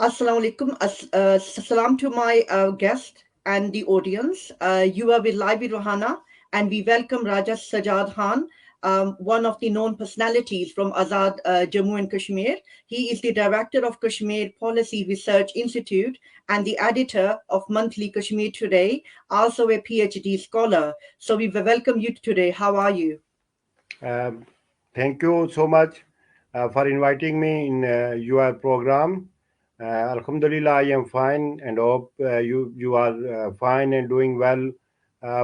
Assalamu alaikum. Salam to my guest and the audience. You are with live with Rohana, and we welcome Raja Sajjad Khan, one of the known personalities from Azad Jammu and Kashmir. He is the director of Kashmir Policy Research Institute and the editor of Monthly Kashmir Today, also a PhD scholar. So we welcome you today. How are you? Um, Thank you so much for inviting me in your program. Alhamdulillah, I am fine and hope you are fine and doing well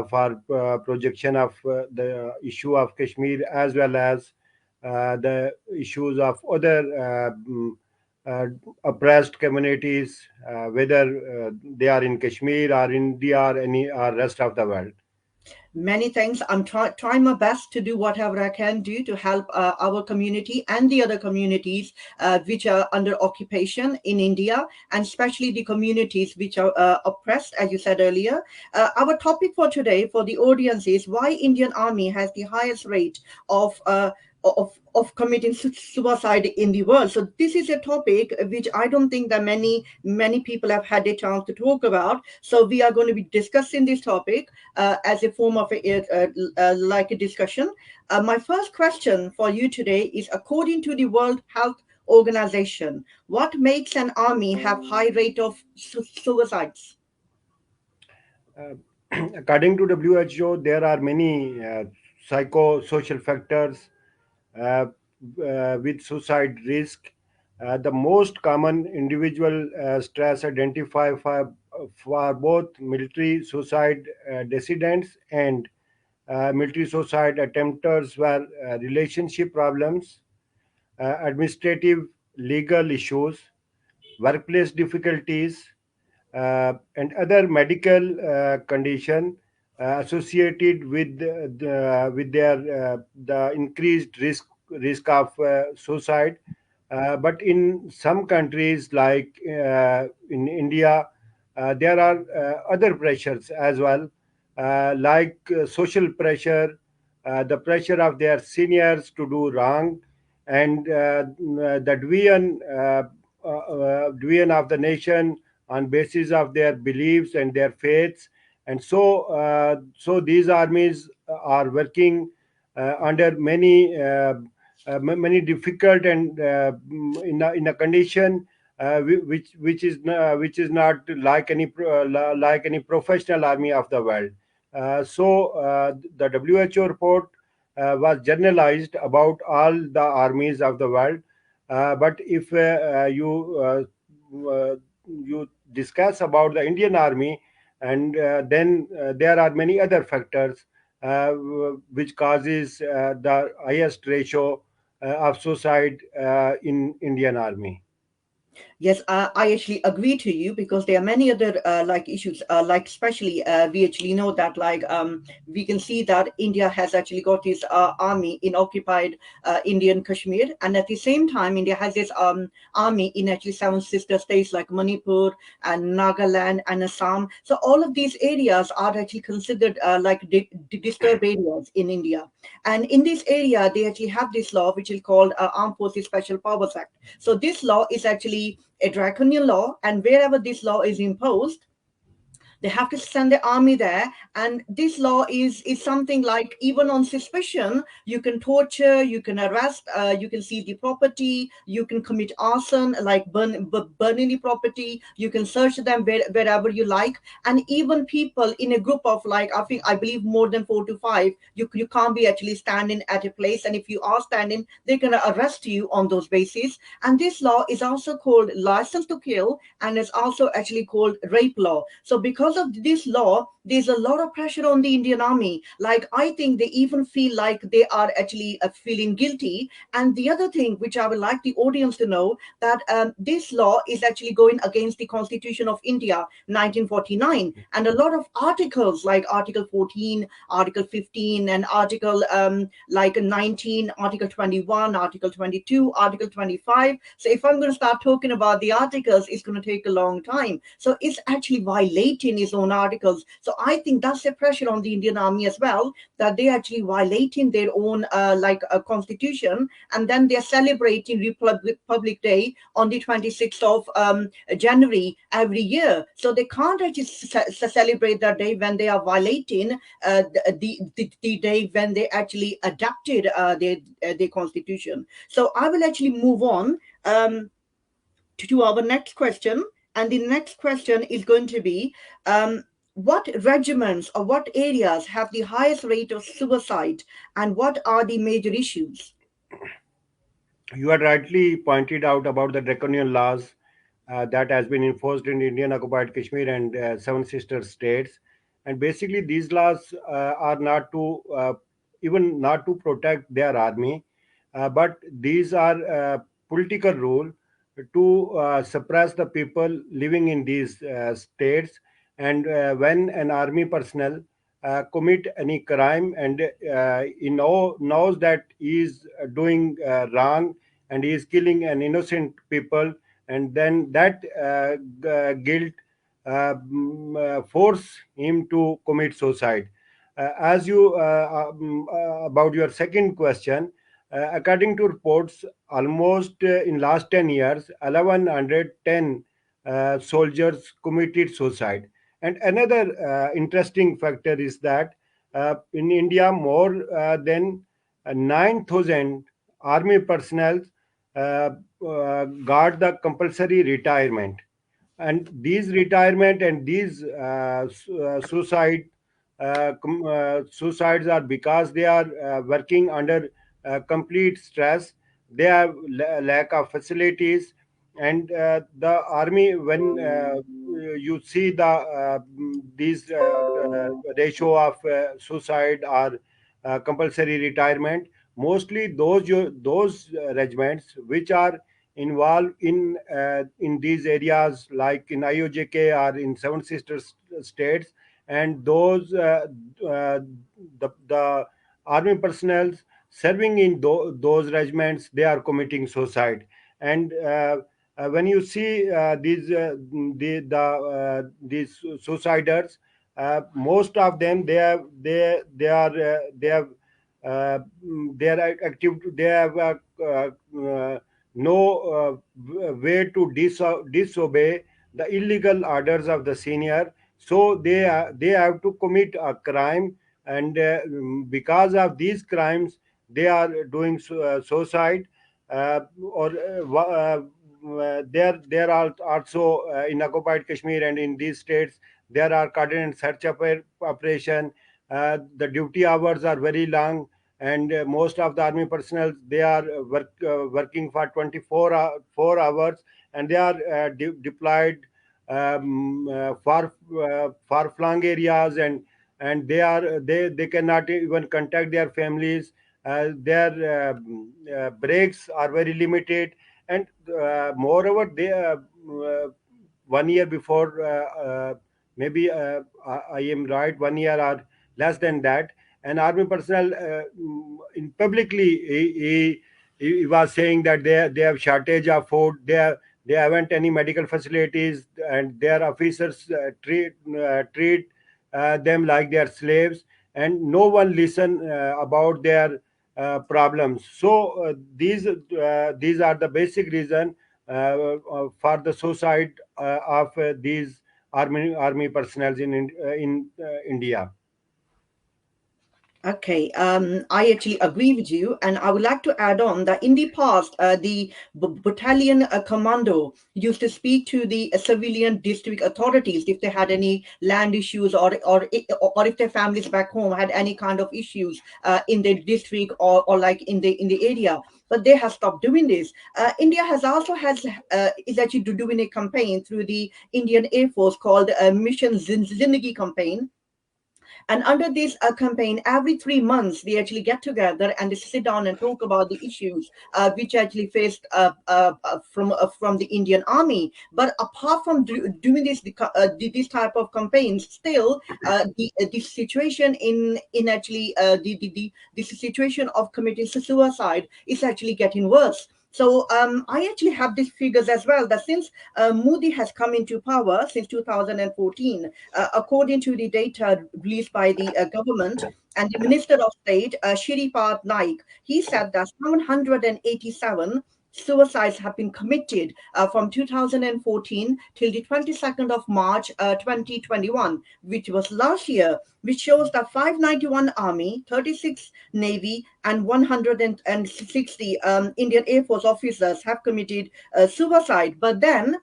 for projection of the issue of Kashmir as well as the issues of other uh, oppressed communities, whether they are in Kashmir or India or any or rest of the world. Many thanks. I'm trying my best to do whatever I can do to help our community and the other communities which are under occupation in India, and especially the communities which are oppressed, as you said earlier. Our topic for today for the audience is why Indian Army has the highest rate of committing suicide in the world. So this is a topic which I don't think that many people have had a chance to talk about. So we are going to be discussing this topic as a form of like a discussion. My first question for you today is: according to the World Health Organization, what makes an army have high rate of suicides? Uh, According to WHO, there are many psychosocial factors with suicide risk. The most common individual stress identified for both military suicide dissidents and military suicide attempters were relationship problems, administrative legal issues, workplace difficulties, and other medical condition associated with their the increased risk of suicide. But in some countries like in India, there are other pressures as well, like social pressure, the pressure of their seniors to do wrong, and the division of the nation on basis of their beliefs and their faiths. And so these armies are working under many difficult and in a condition which is not like like any professional army of the world. The WHO report was generalized about all the armies of the world. But if you discuss about the Indian Army, and then there are many other factors which causes the highest ratio of suicide in Indian Army. Yes, I actually agree to you because there are many other like issues, like especially we actually know that we can see that India has actually got its army in occupied Indian Kashmir, and at the same time, India has its army in actually seven sister states like Manipur and Nagaland and Assam. So all of these areas are actually considered like disturbed areas in India, and in this area they actually have this law which is called Armed Forces Special Powers Act. So this law is actually a draconian law, and wherever this law is imposed, they have to send the army there. And this law is something like, even on suspicion, you can torture, you can arrest, you can seize the property, you can commit arson, like burning the property, you can search them wherever you like. And even people in a group of like, I believe more than 4 to 5, you can't be actually standing at a place, and if you are standing, they're going to arrest you on those bases. And this law is also called license to kill, and it's also actually called rape law. So because of this law, there's a lot of pressure on the Indian army. Like, I think they even feel like they are actually feeling guilty. And the other thing which I would like the audience to know, that this law is actually going against the Constitution of India 1949, and a lot of articles like Article 14, Article 15, and Article like 19, Article 21, Article 22, Article 25. So if I'm going to start talking about the articles, it's going to take a long time. So it's actually violating its own articles. So I think that's a pressure on the Indian Army as well, that they actually violating their own constitution, and then they're celebrating Republic Day on the 26th of January every year. So they can't actually celebrate that day when they are violating the day when they actually adapted their constitution. So I will actually move on to our next question. And the next question is going to be, what regiments or what areas have the highest rate of suicide, and what are the major issues? You had rightly pointed out about the draconian laws that has been enforced in Indian occupied Kashmir and seven sister states. And basically, these laws are not to even not to protect their army, but these are political rule to suppress the people living in these states. And when an army personnel commit any crime and knows that he is doing wrong and he is killing an innocent people, and then that guilt force him to commit suicide. As you about your second question, according to reports, almost in last 10 years, 1110 soldiers committed suicide. And another interesting factor is that in India, more than 9,000 army personnel got the compulsory retirement, and these retirement and these suicides are because they are working under complete stress. They have lack of facilities, and the army, when you see the these ratio of suicide or compulsory retirement, mostly those regiments which are involved in these areas like in IOJK or in Seven Sisters states, and those the army personnel serving in those regiments, they are committing suicide. And when you see these suiciders, most of them they have they are active, they have no way to disobey the illegal orders of the senior, so they have to commit a crime. And because of these crimes, they are doing suicide. Or there are also in occupied Kashmir and in these states, there are coordinated search operation. The duty hours are very long, and most of the army personnel, they are working for 4 hours, and they are deployed far flung areas, and they cannot even contact their families. Their breaks are very limited, and moreover, they 1 year before, maybe I am right, 1 year or less than that, an army personnel in publicly he was saying that they have shortage of food, they haven't any medical facilities, and their officers treat them like they are slaves, and no one listen about their problems. So these are the basic reason for the suicide of these army personnel in India. Okay, I actually agree with you, and I would like to add on that in the past, the battalion commando used to speak to the civilian district authorities if they had any land issues, or if their families back home had any kind of issues in their district, or like in the area. But they have stopped doing this. India has is actually doing a campaign through the Indian Air Force called Mission Zindagi campaign. And under this campaign, every 3 months, they actually get together and they sit down and talk about the issues which actually faced from the Indian Army. But apart from doing this type of campaigns, still the situation in actually the situation of committing suicide is actually getting worse. So I actually have these figures as well, that since Modi has come into power since 2014, according to the data released by the government and the Minister of State, Shiripad Naik, he said that 787 suicides have been committed from 2014 till the 22nd of March 2021, which was last year, which shows that 591 Army, 36 Navy, and 160 Indian Air Force officers have committed suicide. But then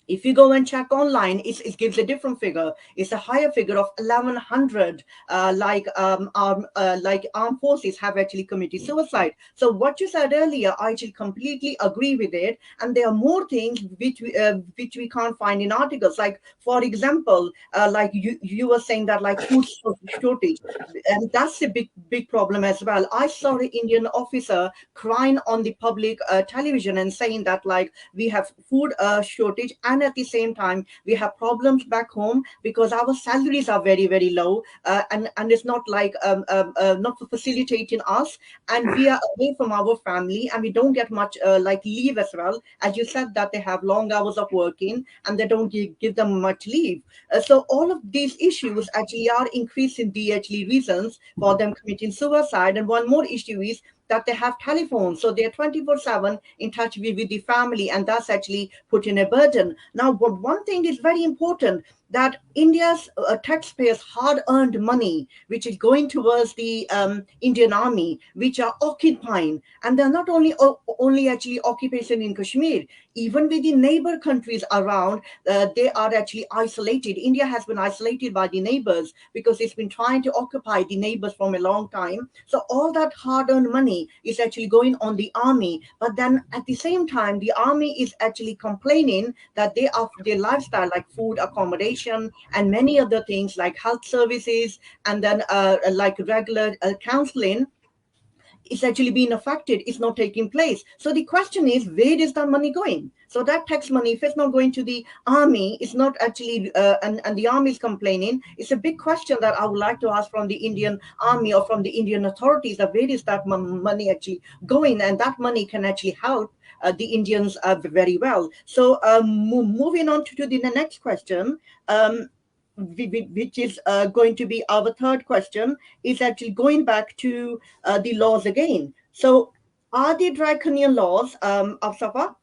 if you go and check online, it gives a different figure. It's a higher figure of 1100, like armed forces have actually committed suicide. So what you said earlier, I actually completely agree with it. And there are more things which we can't find in articles. Like for example, like you were saying that like food shortage, and that's a big problem as well. I saw an Indian officer crying on the public television and saying that like we have food shortage, and at the same time we have problems back home because our salaries are very low, and it's not like not facilitating us, and we are away from our family, and we don't get much like leave as well. As you said, that they have long hours of working and they don't give them much leave. So all of these issues actually are increasing the actually reasons for them committing suicide. And one more issue is that they have telephones, so they're 24/7 in touch with the family, and that's actually putting a burden. Now, one thing is very important, that India's taxpayers' hard-earned money, which is going towards the Indian army, which are occupying, and they're not only actually occupation in Kashmir, even with the neighbor countries around, they are actually isolated. India has been isolated by the neighbors because it's been trying to occupy the neighbors from a long time. So all that hard-earned money is actually going on the army. But then at the same time, the army is actually complaining that they are their lifestyle, like food, accommodation, and many other things like health services, and then like regular counseling, is actually being affected, it's not taking place. So the question is, where is that money going? So that tax money, if it's not going to the army, it's not actually and the army is complaining. It's a big question that I would like to ask from the Indian army or from the Indian authorities, that where is that money actually going, and that money can actually help the Indians very well. So moving on to the next question, um, which is going to be our third question, is actually going back to the laws again. So, are the draconian laws of SAPA,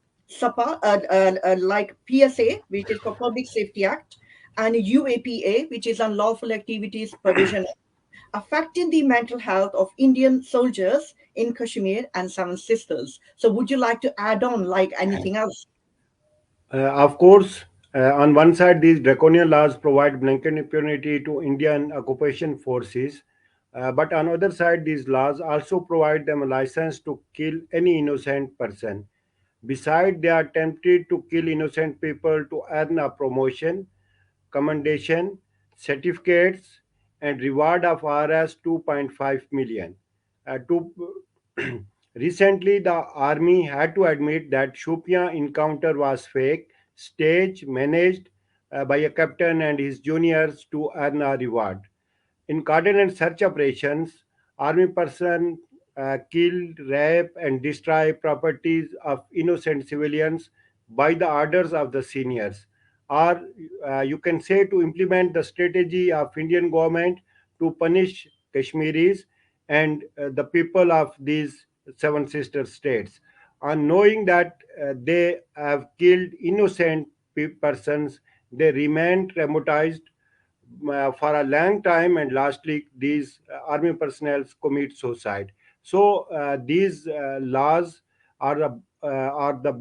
like PSA, which is for Public Safety Act, and UAPA, which is Unlawful Activities Provision, affecting the mental health of Indian soldiers in Kashmir and Seven Sisters? So, would you like to add on like anything else? Of course, on one side, these draconian laws provide blanket impunity to Indian occupation forces, but on other side, these laws also provide them a license to kill any innocent person. Besides, they are tempted to kill innocent people to earn a promotion, commendation, certificates, and reward of Rs 2.5 million. To Recently, the army had to admit that Shupia encounter was fake, staged, managed by a captain and his juniors to earn a reward. In coordinated search operations, army personnel killed, rape, and destroy properties of innocent civilians by the orders of the seniors. Or you can say to implement the strategy of Indian government to punish Kashmiris and the people of these seven sister states. On knowing that they have killed innocent persons, they remain traumatized for a long time, and lastly these army personnel commit suicide. So these laws are the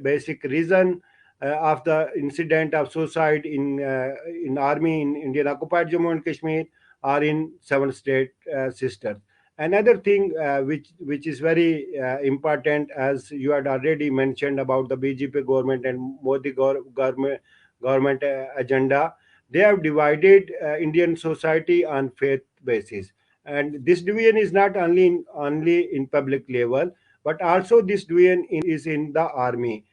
basic reason of the incident of suicide in army in Indian occupied Jammu and Kashmir or in seven state sisters. Another thing which is very important, as you had already mentioned about the BJP government and Modi government agenda, they have divided Indian society on faith basis, and this division is not only in public level, but also this division is in the army.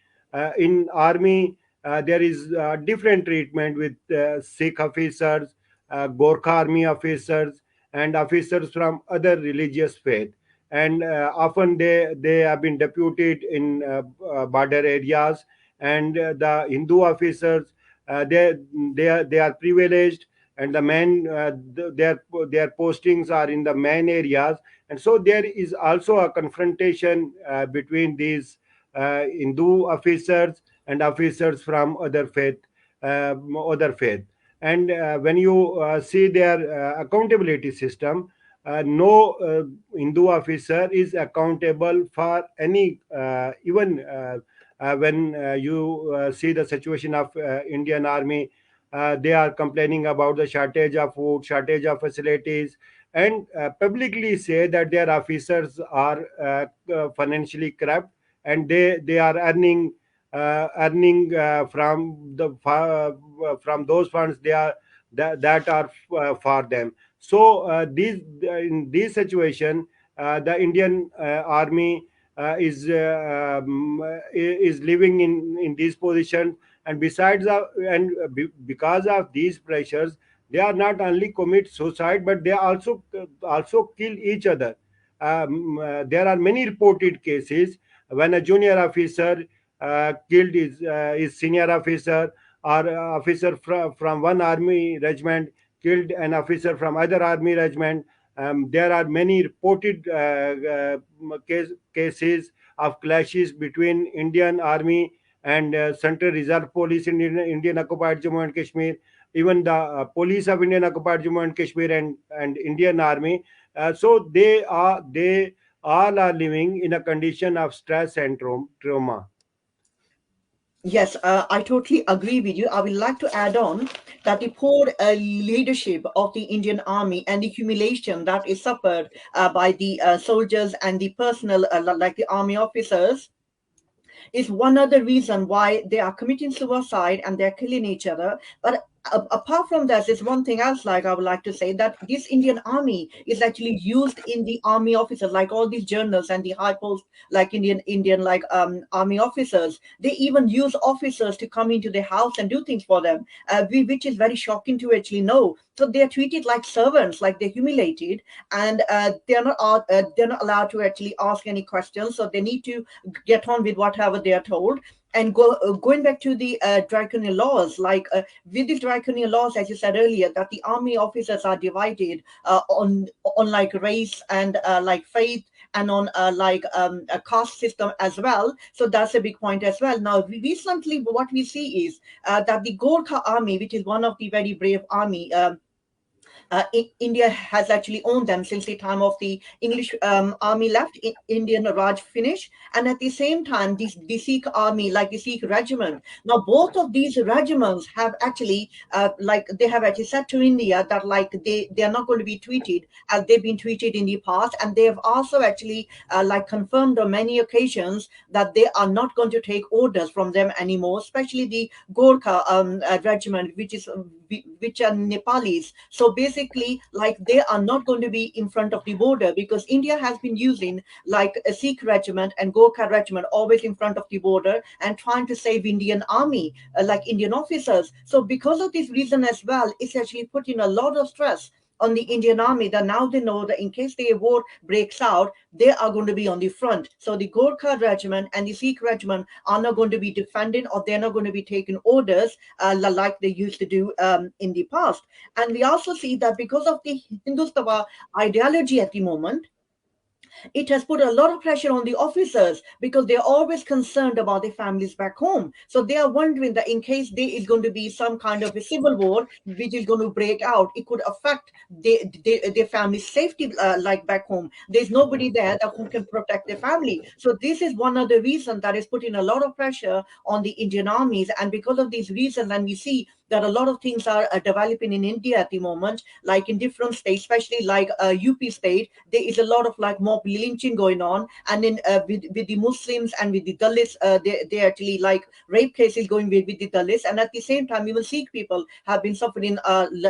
In army, there is different treatment with Sikh officers, Gorkha army officers, and officers from other religious faith. and often they have been deputed in border areas, and the Hindu officers, they are privileged, and the men, their postings are in the main areas, and so there is also a confrontation between these Hindu officers and officers from other faith. And when you see their accountability system, no Hindu officer is accountable for any, even when you see the situation of Indian Army, they are complaining about the shortage of food, shortage of facilities, and publicly say that their officers are financially corrupt, and they are earning from those funds they are that are for them. So these in this situation, the Indian army is living in this position, and because of these pressures, they are not only commit suicide, but they also kill each other. There are many reported cases when a junior officer killed his senior officer, or officer from one army regiment killed an officer from other army regiment. There are many reported cases of clashes between Indian Army and Central Reserve Police in Indian occupied Jammu and Kashmir, even the police of Indian occupied Jammu and Kashmir, and Indian Army. So they all are living in a condition of stress and trauma. Yes, I totally agree with you. I would like to add on that the poor leadership of the Indian Army and the humiliation that is suffered by the soldiers and the personnel, like the army officers, is one other reason why they are committing suicide and they're killing each other. But apart from that, there's one thing else like I would like to say that this Indian army is actually used in the army officers, like all these journals and the high post, like Indian like army officers. They even use officers to come into their house and do things for them, which is very shocking to actually know. So they are treated like servants, like they're humiliated, and they're not allowed to actually ask any questions. So they need to get on with whatever they are told. And going back to the draconian laws, like with these draconian laws, as you said earlier, that the army officers are divided on like race and like faith, and on like a caste system as well. So that's a big point as well. Now, recently, what we see is that the Gorkha army, which is one of the very brave army, India has actually owned them since the time of the English army left, Indian Raj finished, and at the same time, the Sikh army, like the Sikh regiment. Now, both of these regiments have actually, like they have actually said to India that like they are not going to be treated as they've been treated in the past, and they have also actually like confirmed on many occasions that they are not going to take orders from them anymore, especially the Gorkha regiment, which are Nepalis. So basically, like they are not going to be in front of the border because India has been using like a Sikh regiment and Gorkha regiment always in front of the border and trying to save Indian army, like Indian officers. So because of this reason as well, it's actually putting a lot of stress on the Indian army that now they know that in case the war breaks out, they are going to be on the front. So the Gorkha regiment and the Sikh regiment are not going to be defending, or they're not going to be taking orders like they used to do in the past. And we also see that because of the Hindutva ideology at the moment, it has put a lot of pressure on the officers because they're always concerned about their families back home. So they are wondering that in case there is going to be some kind of a civil war which is going to break out, it could affect their family's safety, like back home. There's nobody there that who can protect their family. So this is one of the reasons that is putting a lot of pressure on the Indian armies. And because of these reasons, and we see that a lot of things are developing in India at the moment, like in different states, especially like UP state, there is a lot of like mob lynching going on, and in with the Muslims and with the Dalits, they actually like rape cases going with the Dalits, and at the same time, even Sikh people have been suffering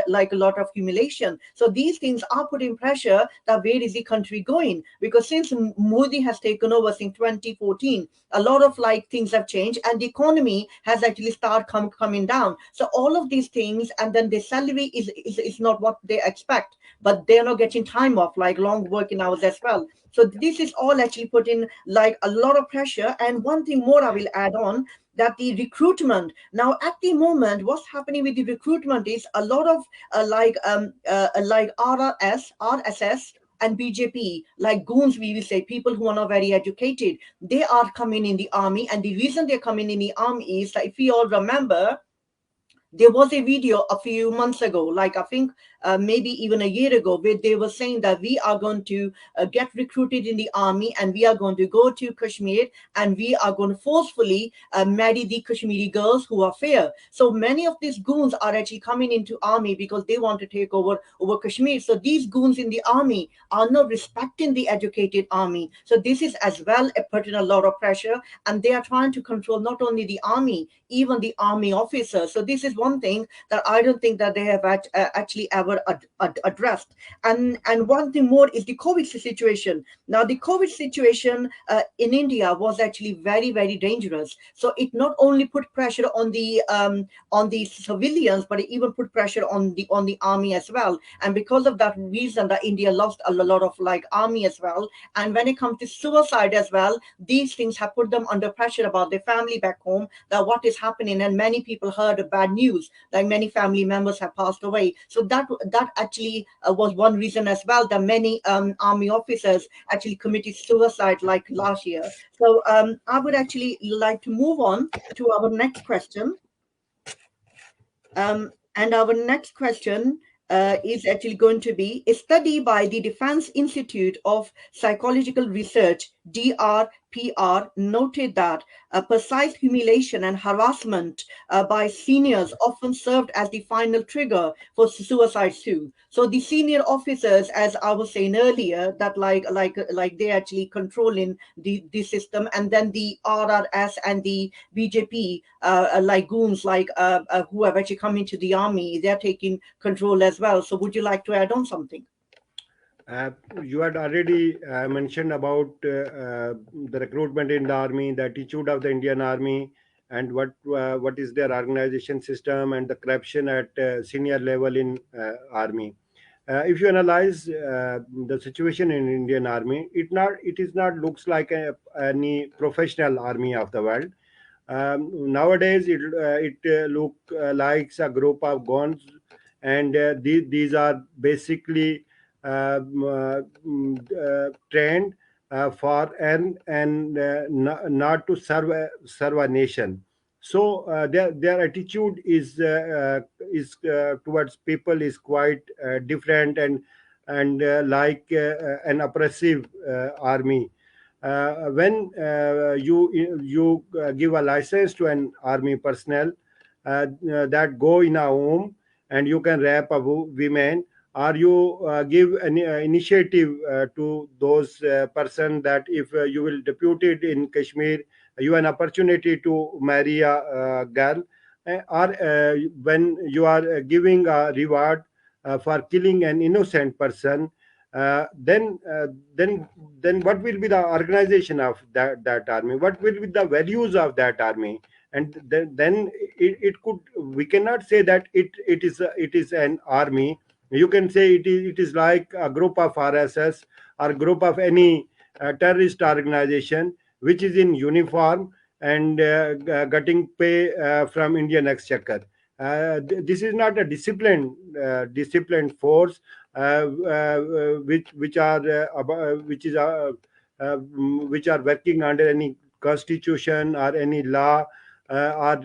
like a lot of humiliation. So these things are putting pressure that where is the country going? Because since Modi has taken over since 2014, a lot of like things have changed, and the economy has actually started coming down. So all of these things, and then the salary is not what they expect, but they're not getting time off, like long working hours as well. So this is all actually putting like a lot of pressure. And one thing more I will add on, that the recruitment now at the moment, what's happening with the recruitment is a lot of like RSS and BJP, like goons, we will say, people who are not very educated, they are coming in the army. And the reason they're coming in the army is that, if we all remember, there was a video a few months ago, like I think maybe even a year ago, where they were saying that we are going to get recruited in the army, and we are going to go to Kashmir, and we are going to forcefully marry the Kashmiri girls who are fair. So many of these goons are actually coming into army because they want to take over Kashmir. So these goons in the army are not respecting the educated army. So this is as well putting a lot of pressure, and they are trying to control not only the army, even the army officers. So this is one thing that I don't think that they have actually ever addressed. And one thing more is the COVID situation. Now the COVID situation in India was actually very, very dangerous. So it not only put pressure on the civilians, but it even put pressure on the army as well. And because of that reason, that India lost a lot of like army as well. And when it comes to suicide as well, these things have put them under pressure about their family back home, that what is happening. And many people heard bad news, like many family members have passed away. So that actually was one reason as well, that many army officers actually committed suicide like last year. So I would actually like to move on to our next question. And our next question is actually going to be: a study by the Defense Institute of Psychological Research, DRPR, noted that precise humiliation and harassment by seniors often served as the final trigger for suicides too. So the senior officers, as I was saying earlier, that like they actually controlling the system, and then the RRS and the BJP, like goons, like who have actually come into the army, they're taking control as well. So would you like to add on something? Uh, you had already mentioned about the recruitment in the army, the attitude of the Indian army, and what is their organization system and the corruption at senior level in army. If you analyze the situation in Indian army, it is not looks like any professional army of the world. Nowadays, it look likes a group of guns, and these are basically trained for not to serve a nation. So their attitude is towards people is quite different, and like an oppressive army. When you give a license to an army personnel that go in a home, and you can rape a women, or you give an initiative to those person that if you will deputed in Kashmir, you have an opportunity to marry a girl, or when you are giving a reward for killing an innocent person, then then what will be the organization of that army, what will be the values of that army? And then it could, we cannot say that it is an army. You can say it is like a group of RSS or group of any terrorist organization which is in uniform and getting pay from Indian exchequer. This is not a disciplined force which are which are working under any constitution or any law, or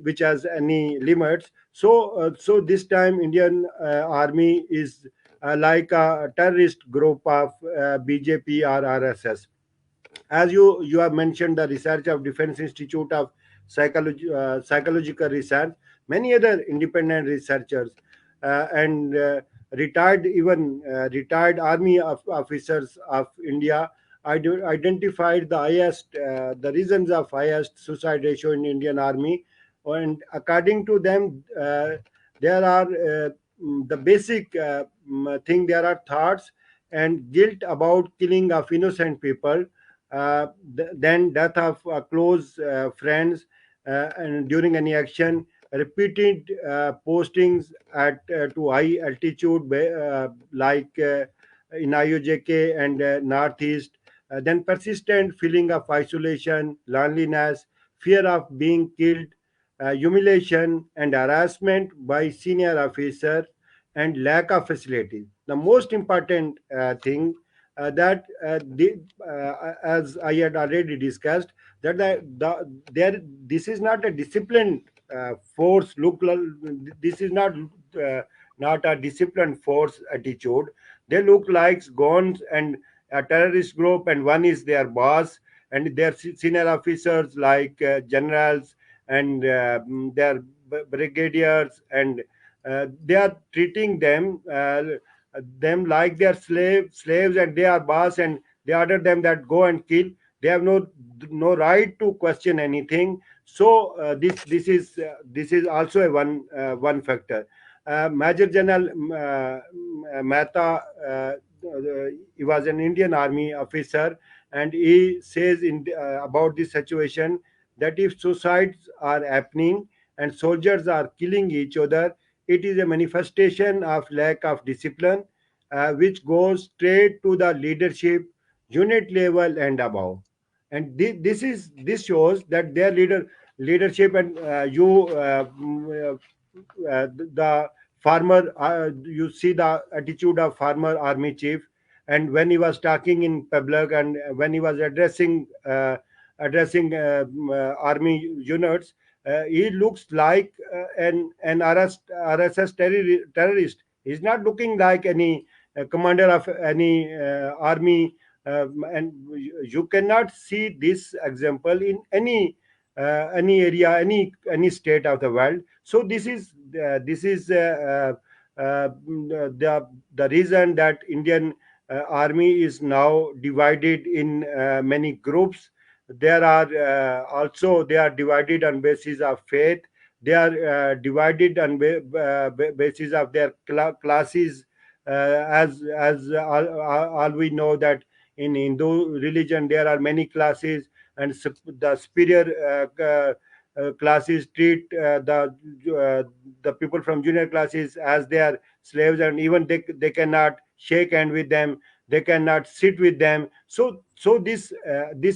which has any limits. So this time Indian army is like a terrorist group of BJP or RSS. As you have mentioned, the research of Defense Institute of Psychological Research, many other independent researchers and retired army officers of India identified the reasons of highest suicide ratio in Indian army. And according to them, there are the basic thing, there are thoughts and guilt about killing of innocent people, then death of close friends, and during any action, repeated postings at to high altitude, in IOJK and Northeast, then persistent feeling of isolation, loneliness, fear of being killed, humiliation and harassment by senior officers, and lack of facilities. The most important thing as I had already discussed, that there this is not a disciplined force. This is not a disciplined force attitude. They look like guns and a terrorist group, and one is their boss, and their senior officers like generals and their brigadiers, and they are treating them like they are slaves, and they are boss, and they order them that go and kill. They have no right to question anything. So this is also a one factor. Major General Mehta, he was an Indian Army officer, and he says about this situation, that if suicides are happening and soldiers are killing each other, it is a manifestation of lack of discipline, which goes straight to the leadership, unit level and above. And this shows that their leadership, and the farmer, you see the attitude of farmer army chief, and when he was talking in public, and when he was addressing army units, he looks like an RSS terrorist. He's not looking like any commander of any army, and you cannot see this example in any area, any state of the world. So this is the reason that Indian army is now divided in many groups. They are divided on basis of faith. They are divided on basis of their classes. As all we know that in Hindu religion there are many classes, and the superior classes treat the people from junior classes as their slaves, and even they cannot shake hand with them, they cannot sit with them. So this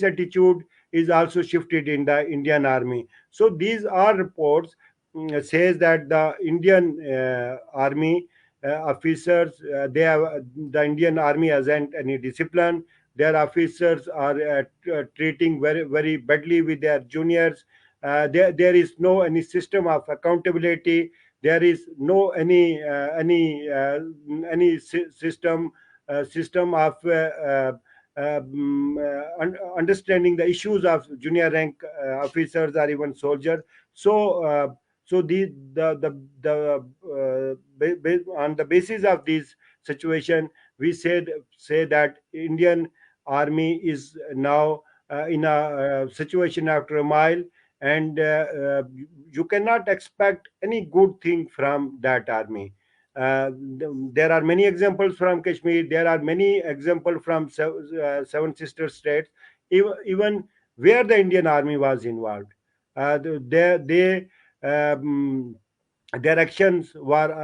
attitude is also shifted in the Indian army. So these are reports, says that the Indian army officers, they have the Indian army hasn't any discipline. Their officers are treating very badly with their juniors. There is no any system of accountability. There is no system of understanding the issues of junior rank officers or even soldiers. So on the basis of this situation, we say that Indian army is now in a situation after a mile, and you cannot expect any good thing from that army. There are many examples from Kashmir. There are many examples from seven sister states, even where the Indian army was involved. They um, their actions was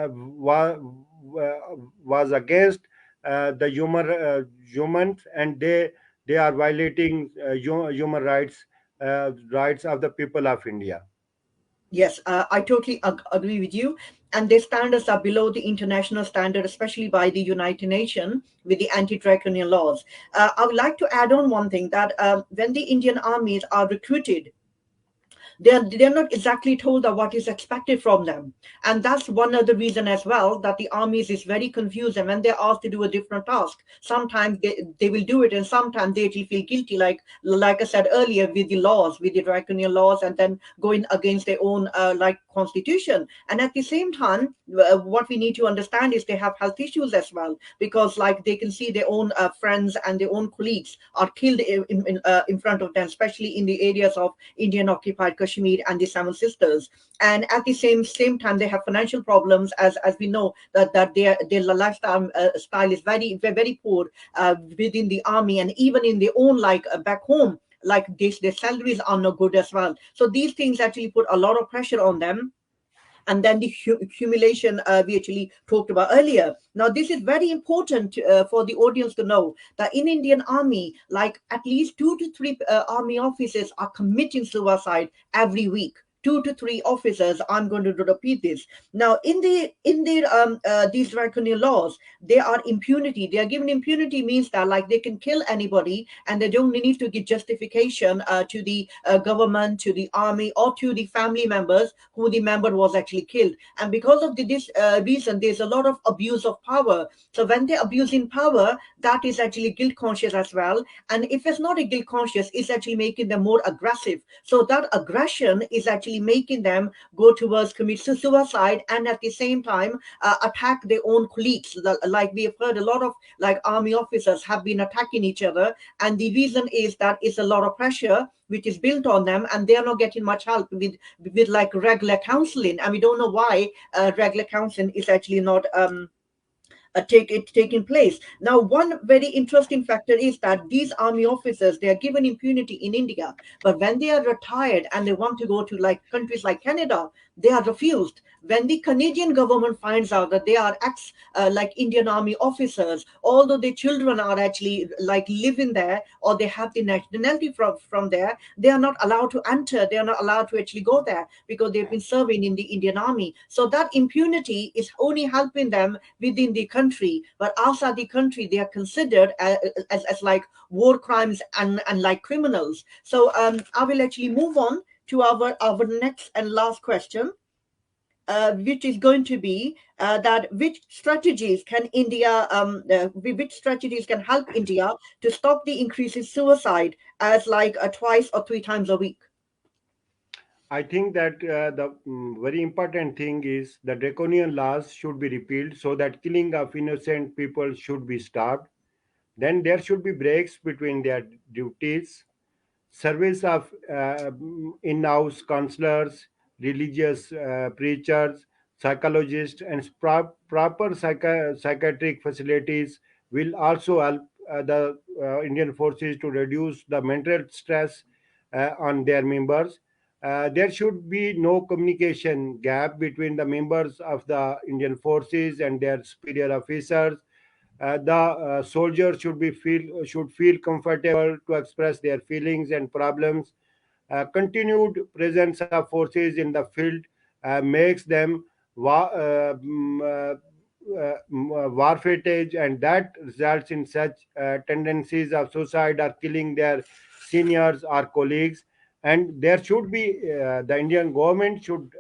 against the humans, and they are violating human rights of the people of India. Yes, I totally agree with you. And their standards are below the international standard, especially by the United Nations with the anti-draconian laws. I would like to add on one thing, that when the Indian armies are recruited, they're not exactly told that what is expected from them, and that's one other reason as well, that the armies is very confused, and when they're asked to do a different task, sometimes they will do it, and sometimes they actually feel guilty, like I said earlier, with the laws, with the draconian laws, and then going against their own like constitution. And at the same time, what we need to understand is they have health issues as well, because like they can see their own friends and their own colleagues are killed in front of them, especially in the areas of Indian occupied Kashmir and the Seven Sisters. And at the same time, they have financial problems, as we know that their lifestyle style is very poor within the army, and even in their own like back home. Like this, their salaries are not good as well. So these things actually put a lot of pressure on them, and then the humiliation we actually talked about earlier. Now, this is very important for the audience to know that in Indian Army, like at least 2 to 3 army officers are committing suicide every week. 2 to 3 officers. I'm going to repeat this. Now, in these draconian laws, they are impunity. They are given impunity means that like they can kill anybody, and they don't need to give justification to the government, to the army, or to the family members who the member was actually killed. And because of this reason, there's a lot of abuse of power. So when they abuse in power, that is actually guilt conscious as well. And if it's not a guilt conscious, it's actually making them more aggressive. So that aggression is actually making them go towards commit suicide, and at the same time attack their own colleagues. Like we have heard, a lot of like army officers have been attacking each other, and the reason is that it's a lot of pressure which is built on them, and they are not getting much help with like regular counseling. And we don't know why regular counseling is actually not taking place. Now, one very interesting factor is that these army officers, they are given impunity in India, but when they are retired and they want to go to like countries like Canada, they are refused. When the Canadian government finds out that they are ex like Indian army officers, although their children are actually like living there or they have the nationality from there, they are not allowed to enter. They are not allowed to actually go there because they've been serving in the Indian army. So that impunity is only helping them within the country, but outside the country, they are considered as like war crimes and like criminals. So I will actually move on to our next and last question, which is going to be that which strategies can which strategies can help India to stop the increase in suicide as like twice or 3 times a week? I think that the very important thing is the draconian laws should be repealed so that killing of innocent people should be stopped. Then there should be breaks between their duties, service of in-house counselors, religious preachers, psychologists, and proper psychiatric facilities will also help the Indian forces to reduce the mental stress on their members. There should be no communication gap between the members of the Indian forces and their superior officers. The soldiers should feel comfortable to express their feelings and problems. Continued presence of forces in the field makes them warfatage, and that results in such tendencies of suicide or killing their seniors or colleagues. And there should be the Indian government should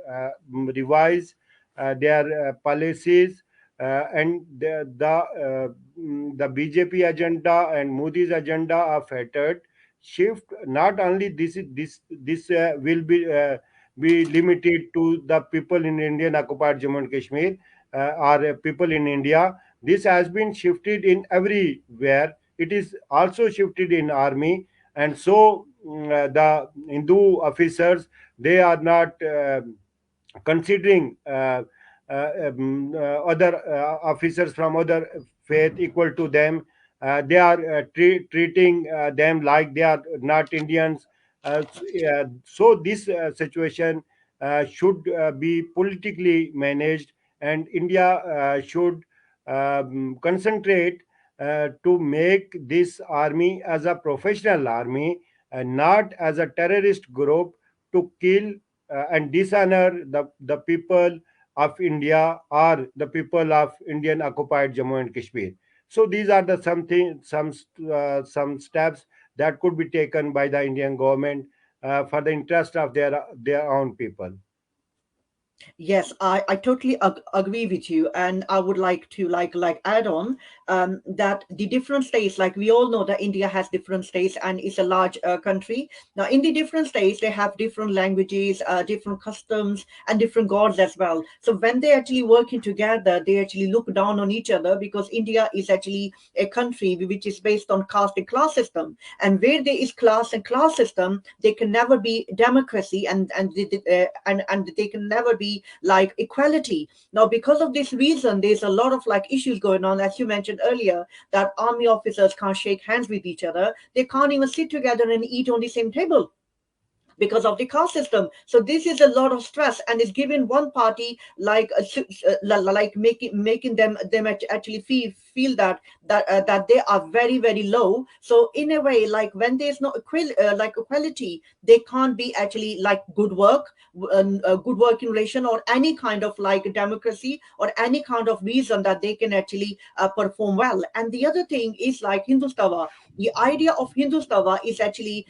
revise their policies, and the BJP agenda and Modi's agenda of hatred shift. Not only this will be limited to the people in Indian occupied Jammu and Kashmir or people in India. This has been shifted in everywhere. It is also shifted in army, and so the Hindu officers, they are not considering other officers from other faith equal to them. They are treating them like they are not Indians. So this situation should be politically managed, and India should concentrate to make this army as a professional army and not as a terrorist group to kill and dishonor the people of India or the people of Indian occupied Jammu and Kashmir. So these are the some steps that could be taken by the Indian government for the interest of their own people. Yes, I totally agree with you, and I would like to like add on that the different states, like we all know that India has different states and it's a large country. Now, in the different states, they have different languages, different customs, and different gods as well. So when they actually working together, they actually look down on each other because India is actually a country which is based on caste and class system, and where there is class and class system, there can never be democracy, and they can never be like equality. Now, because of this reason, there's a lot of like issues going on, as you mentioned earlier, that army officers can't shake hands with each other. They can't even sit together and eat on the same table because of the caste system. So this is a lot of stress, and it's given one party like like making them actually feel that they are very very low. So in a way, like when there's no like equality, they can't be actually like good working relation, or any kind of like democracy, or any kind of reason that they can actually perform well. And the other thing is like Hindustava. The idea of Hindustava is actually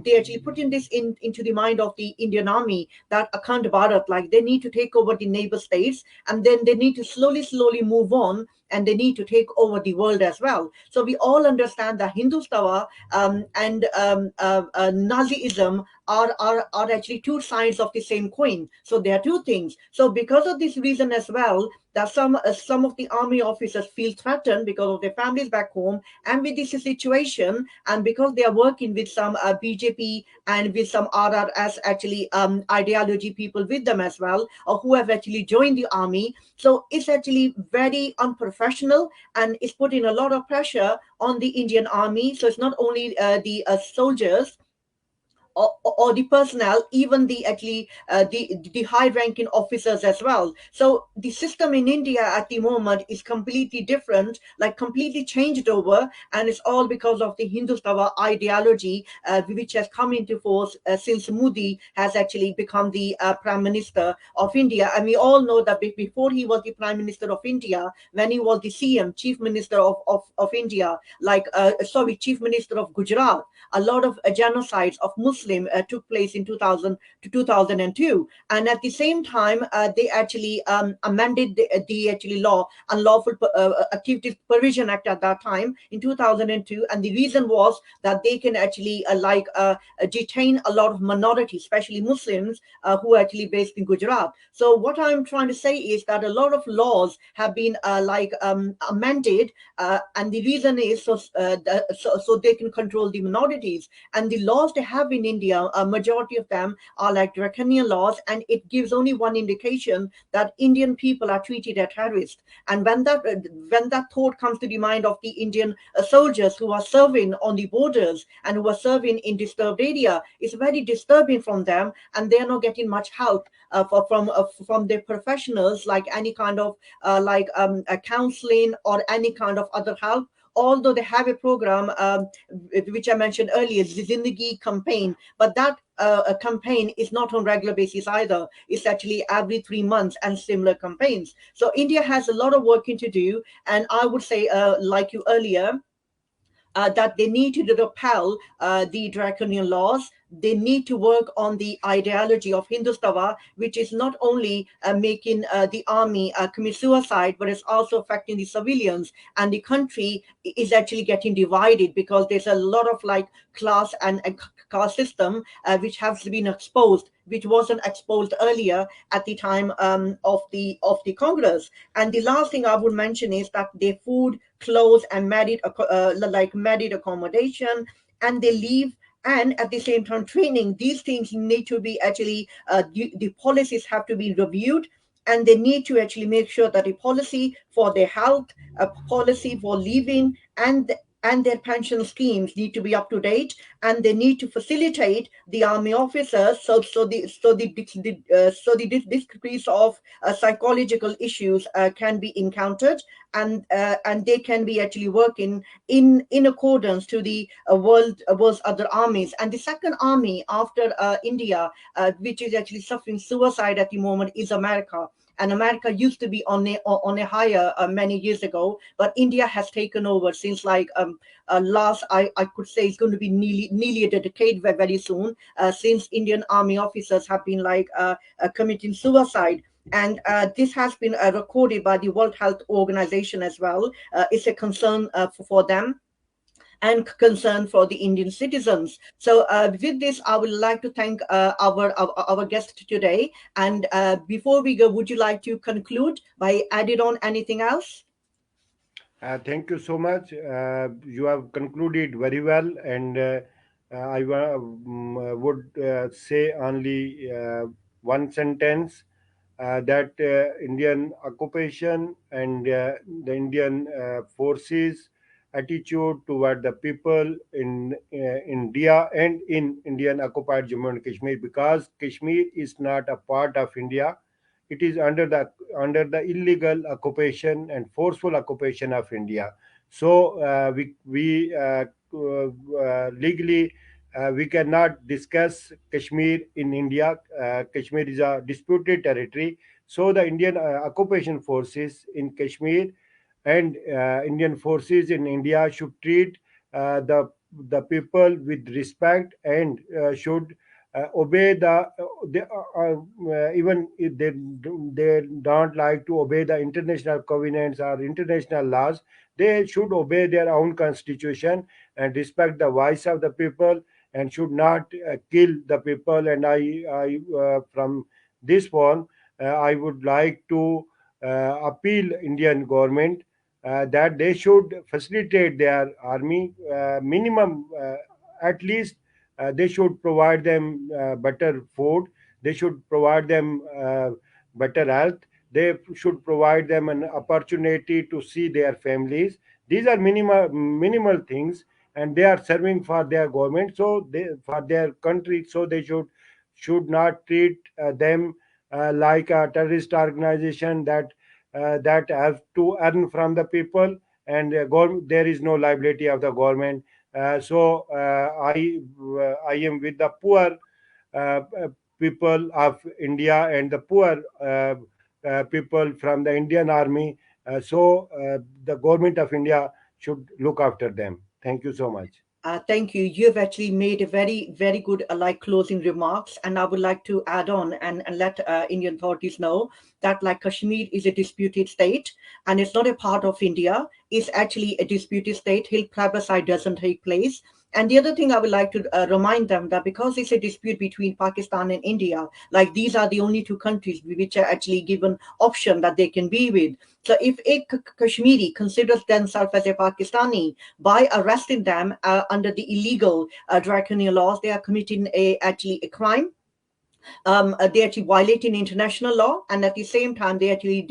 they actually putting this into the mind of the Indian army, that Akhand Bharat, like they need to take over the neighbor states, and then they need to slowly move on, and they need to take over the world as well. So we all understand that Hindustava and Nazism are actually two sides of the same coin. So there are two things. So because of this reason as well, that some of the army officers feel threatened because of their families back home, and with this situation, and because they are working with some BJP and with some RRS actually ideology people with them as well, or who have actually joined the army. So it's actually very unprofessional, and it's putting a lot of pressure on the Indian army. So it's not only the soldiers or the personnel, even the actually the high ranking officers as well. So the system in India at the moment is completely different, like completely changed over, and it's all because of the Hindustava ideology, which has come into force since Modi has actually become the prime minister of India. And we all know that before he was the prime minister of India, when he was the CM, chief minister of India, like sorry, chief minister of Gujarat, a lot of genocides of Muslim took place in 2000 to 2002. And at the same time, they actually amended the actually law, Unlawful Activities Provision Act at that time in 2002. And the reason was that they can actually detain a lot of minorities, especially Muslims, who are actually based in Gujarat. So what I'm trying to say is that a lot of laws have been amended, and the reason is so they can control the minorities. And the laws they have in India, a majority of them are like draconian laws, and it gives only one indication that Indian people are treated as terrorists. And when that thought comes to the mind of the Indian soldiers who are serving on the borders and who are serving in disturbed area, it's very disturbing from them, and they are not getting much help from their professionals, like any kind of counseling or any kind of other help. Although they have a program which I mentioned earlier, the Zindagi campaign, but that a campaign is not on regular basis either. It's actually every 3 months and similar campaigns. So India has a lot of working to do, and I would say, like you earlier, that they need to repel the draconian laws. They need to work on the ideology of Hindustava, which is not only making the army commit suicide, but it's also affecting the civilians. And the country is actually getting divided because there's a lot of like class and caste system which has been exposed, which wasn't exposed earlier at the time of the Congress. And the last thing I would mention is that their food, clothes, and married accommodation, and they leave, and at the same time training, these things need to be actually the policies have to be reviewed, and they need to actually make sure that a policy for their health, a policy for living, and their pension schemes need to be up to date, and they need to facilitate the army officers, so the decrease of psychological issues can be encountered, and they can be actually working in accordance to the world's other armies. And the second army after India, which is actually suffering suicide at the moment, is America. And America used to be on a higher many years ago, but India has taken over since like last, I could say it's going to be nearly a decade very soon, since Indian army officers have been committing suicide. And this has been recorded by the World Health Organization as well. It's a concern for them, and concern for the Indian citizens. So, with this, I would like to thank our guest today. And before we go, would you like to conclude by adding on anything else? Thank you so much. You have concluded very well, and would say only one sentence, that Indian occupation and the Indian forces attitude toward the people in India and in Indian occupied Jammu and Kashmir, because Kashmir is not a part of India. It is under the illegal occupation and forceful occupation of India. So legally we cannot discuss Kashmir in India. Kashmir is a disputed territory. So the Indian occupation forces in Kashmir and Indian forces in India should treat the people with respect, and should obey even if they don't like to obey the international covenants or international laws, they should obey their own constitution and respect the voice of the people, and should not kill the people. And I from this point, I would like to appeal Indian government that they should facilitate their army minimum, at least they should provide them better food, they should provide them better health, they should provide them an opportunity to see their families. These are minimal things, and they are serving for their government, so they for their country, so they should not treat them like a terrorist organization that have to earn from the people, and there is no liability of the government. I am with the poor uh, uh, people of India and the poor people from the Indian army. The government of India should look after them. Thank you so much. Thank you. You've actually made a very, very good like closing remarks, and I would like to add on and let Indian authorities know that like Kashmir is a disputed state, and it's not a part of India. It's actually a disputed state. Hill plebiscite doesn't take place. And the other thing I would like to remind them that because it's a dispute between Pakistan and India, like these are the only two countries which are actually given option that they can be with. So if a Kashmiri considers themselves as a Pakistani, by arresting them under the illegal draconian laws, they are committing actually a crime. They actually violating international law, and at the same time they actually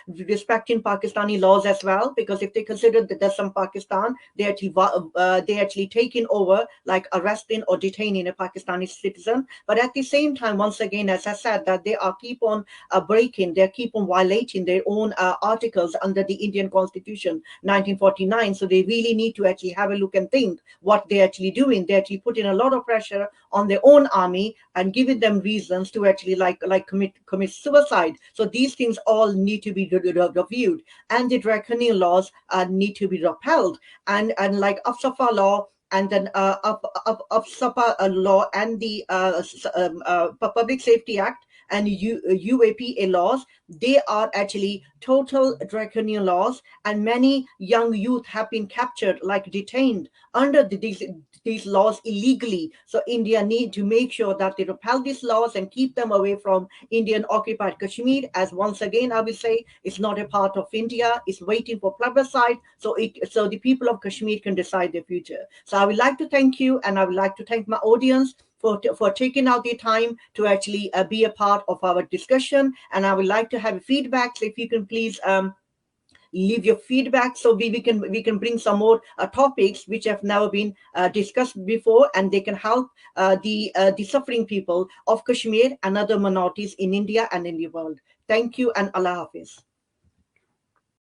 disrespecting Pakistani laws as well, because if they consider that there's some Pakistan, they actually taking over, like arresting or detaining a Pakistani citizen. But at the same time, once again, as I said, that they are keep on they keep on violating their own articles under the Indian Constitution 1949. So they really need to actually have a look and think what they're actually doing. They're actually putting a lot of pressure on their own army and giving them reasons to actually like commit suicide. So these things all need to be reviewed, and the draconian laws need to be upheld, and like Afsafa law, and then up SAPA law, and the Public Safety Act, and UAPA laws, they are actually total draconian laws, and many young youth have been captured, like detained under these laws illegally. So India need to make sure that they repeal these laws and keep them away from Indian occupied Kashmir. As once again, I will say, it's not a part of India. It's waiting for plebiscite, so the people of Kashmir can decide their future. So I would like to thank you, and I would like to thank my audience for taking out the time to actually be a part of our discussion. And I would like to have feedback. So if you can please leave your feedback, so we can bring some more topics which have never been discussed before, and they can help the suffering people of Kashmir and other minorities in India and in the world. Thank you, and Allah Hafiz.